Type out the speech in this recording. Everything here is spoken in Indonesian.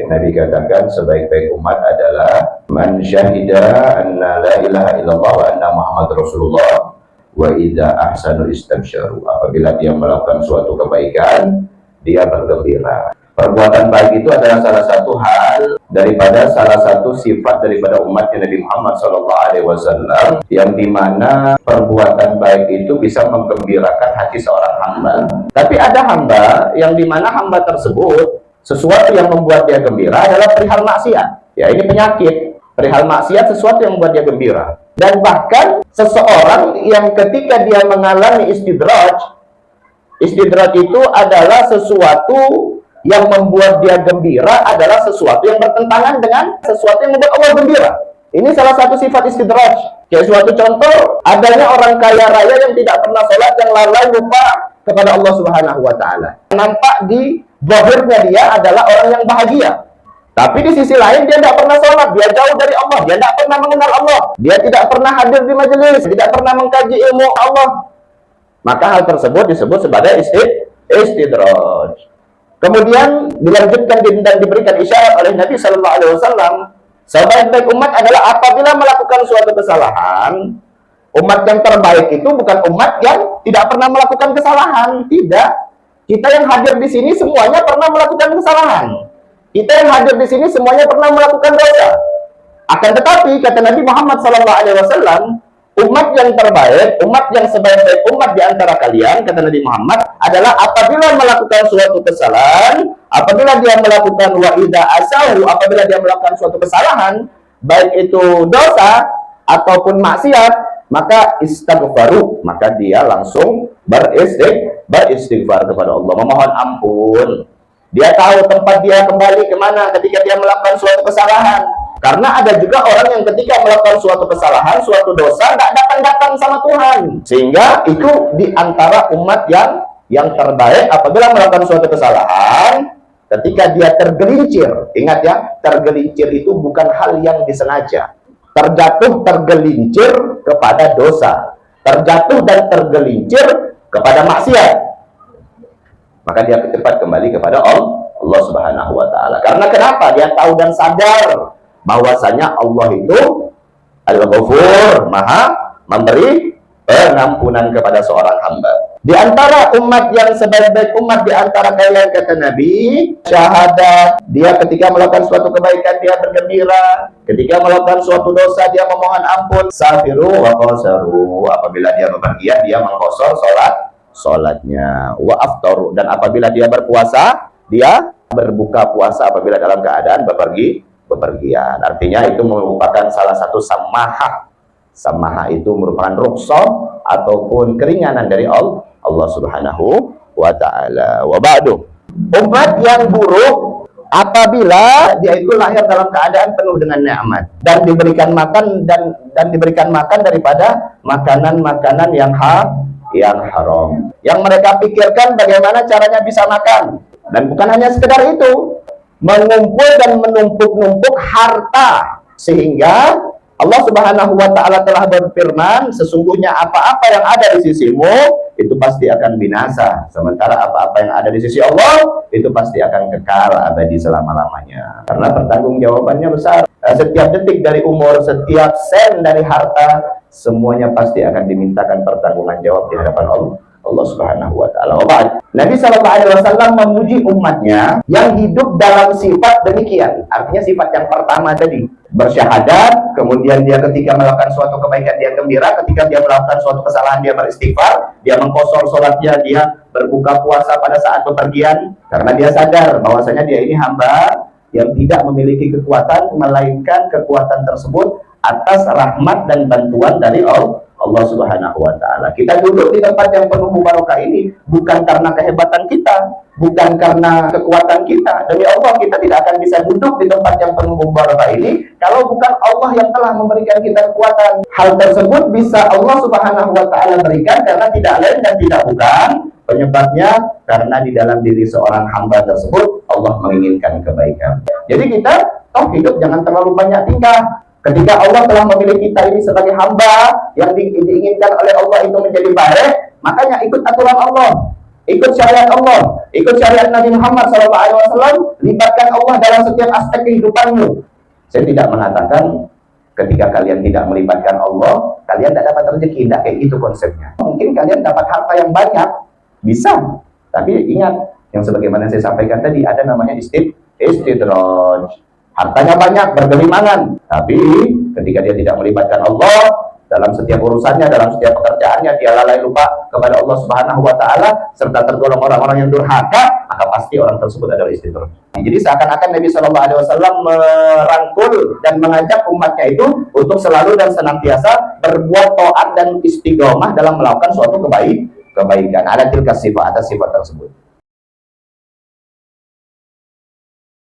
Nabi katakan sebaik-baik umat adalah man syahida anna la ilaha illallah wa anna Muhammad Rasulullah wa idza ahsanu istabsyaru. Apabila dia melakukan suatu kebaikan, dia bergembira. Perbuatan baik itu adalah salah satu hal daripada salah satu sifat daripada umatnya Nabi Muhammad SAW, yang dimana perbuatan baik itu bisa menggembirakan hati seorang hamba. Tapi ada hamba yang dimana hamba tersebut sesuatu yang membuat dia gembira adalah perihal maksiat. Ya, ini penyakit. Perihal maksiat sesuatu yang membuat dia gembira. Dan bahkan seseorang yang ketika dia mengalami istidraj itu adalah sesuatu yang membuat dia gembira, adalah sesuatu yang bertentangan dengan sesuatu yang membuat Allah gembira. Ini salah satu sifat istidraj. Kayak suatu contoh, adanya orang kaya raya yang tidak pernah sholat, yang lalai lupa kepada Allah Subhanahu wa Ta'ala. Nampak di zahirnya dia adalah orang yang bahagia, tapi di sisi lain dia tidak pernah sholat, dia jauh dari Allah, dia tidak pernah mengenal Allah, dia tidak pernah hadir di majelis, tidak pernah mengkaji ilmu Allah. Maka hal tersebut disebut sebagai istidraj. Kemudian dilanjutkan dan diberikan isyarat oleh Nabi Sallallahu Alaihi Wasallam, sebaik-baik umat adalah apabila melakukan suatu kesalahan. Umat yang terbaik itu bukan umat yang tidak pernah melakukan kesalahan, tidak. Kita yang hadir di sini semuanya pernah melakukan kesalahan. Kita yang hadir di sini semuanya pernah melakukan dosa. Akan tetapi kata Nabi Muhammad SAW, umat yang terbaik, umat yang sebaik-baik umat di antara kalian, kata Nabi Muhammad, adalah apabila melakukan suatu kesalahan, apabila dia melakukan wa'idha asahu, apabila dia melakukan suatu kesalahan, baik itu dosa ataupun maksiat, maka istighfaru, maka dia langsung beristighfar kepada Allah, memohon ampun. Dia tahu tempat dia kembali kemana ketika dia melakukan suatu kesalahan. Karena ada juga orang yang ketika melakukan suatu kesalahan, suatu dosa, tidak datang-datang sama Tuhan. Sehingga itu di antara umat yang terbaik apabila melakukan suatu kesalahan, ketika dia tergelincir. Ingat ya, tergelincir itu bukan hal yang disengaja. Tergelincir kepada dosa. Terjatuh dan tergelincir kepada maksiat. Maka dia cepat kembali kepada Allah Subhanahu wa Ta'ala. Karena kenapa? Dia tahu dan sadar bahwasanya Allah itu Al-Ghafur, Maha memberi pengampunan kepada seorang hamba. Di antara umat yang sebaik-baik umat di antara kalian, kata Nabi, syahadat, dia ketika melakukan suatu kebaikan dia bergembira, ketika melakukan suatu dosa dia memohon ampun, safiru wa qasaru, apabila dia bepergian dia mengqasar salatnya, wa aftaru, dan apabila dia berpuasa dia berbuka puasa apabila dalam keadaan bepergian. Artinya itu merupakan salah satu samaha. Samaha itu merupakan rukhsah ataupun keringanan dari Allah Subhanahu wa Ta'ala. Wa ba'du, umat yang buruk apabila dia itu lahir dalam keadaan penuh dengan nikmat dan diberikan makan dan diberikan makan daripada makanan-makanan yang haram. Yang mereka pikirkan bagaimana caranya bisa makan, dan bukan hanya sekedar itu, mengumpul dan menumpuk-numpuk harta, sehingga Allah Subhanahu wa Ta'ala telah berfirman, sesungguhnya apa-apa yang ada di sisimu itu pasti akan binasa, sementara apa-apa yang ada di sisi Allah itu pasti akan kekal abadi selama-lamanya. Karena pertanggungjawabannya besar. Setiap detik dari umur, setiap sen dari harta, semuanya pasti akan dimintakan pertanggungan jawab di hadapan Allah Subhanahu wa Ta'ala. Nabi SAW memuji umatnya yang hidup dalam sifat demikian. Artinya sifat yang pertama tadi, bersyahadat, kemudian dia ketika melakukan suatu kebaikan dia gembira, ketika dia melakukan suatu kesalahan dia beristighfar, dia mengqasar salatnya, dia berbuka puasa pada saat bepergian, karena dia sadar bahwasanya dia ini hamba yang tidak memiliki kekuatan, melainkan kekuatan tersebut atas rahmat dan bantuan dari Allah Subhanahu wa Ta'ala. Kita duduk di tempat yang penuh barokah ini bukan karena kehebatan kita, bukan karena kekuatan kita. Demi Allah, kita tidak akan bisa duduk di tempat yang penuh barokah ini kalau bukan Allah yang telah memberikan kita kekuatan. Hal tersebut bisa Allah Subhanahu wa Ta'ala berikan karena tidak lain dan tidak bukan penyebabnya karena di dalam diri seorang hamba tersebut Allah menginginkan kebaikan. Jadi kita hidup jangan terlalu banyak tingkah. Ketika Allah telah memilih kita ini sebagai hamba yang diinginkan oleh Allah itu menjadi baik, makanya ikut aturan Allah. ikut syariat Allah, ikut syariat Nabi Muhammad SAW, libatkan Allah dalam setiap aspek kehidupanmu. Saya tidak mengatakan ketika kalian tidak melibatkan Allah, kalian tidak dapat rezeki. Tidak kayak gitu konsepnya. Mungkin kalian dapat harta yang banyak, bisa. Tapi ingat, yang sebagaimana saya sampaikan tadi, ada namanya istidraj. Hartanya banyak, bergelimangan. Tapi ketika dia tidak melibatkan Allah dalam setiap urusannya, dalam setiap pekerjaannya, dia lalai lupa kepada Allah Subhanahu wa Ta'ala, serta tergolong orang-orang yang durhaka, maka pasti orang tersebut adalah istidraj. Jadi seakan-akan Nabi Shallallahu Alaihi Wasallam merangkul dan mengajak umatnya itu untuk selalu dan senantiasa berbuat taat dan istiqomah dalam melakukan suatu kebaikan. Ada tilka sifat, atas sifat tersebut.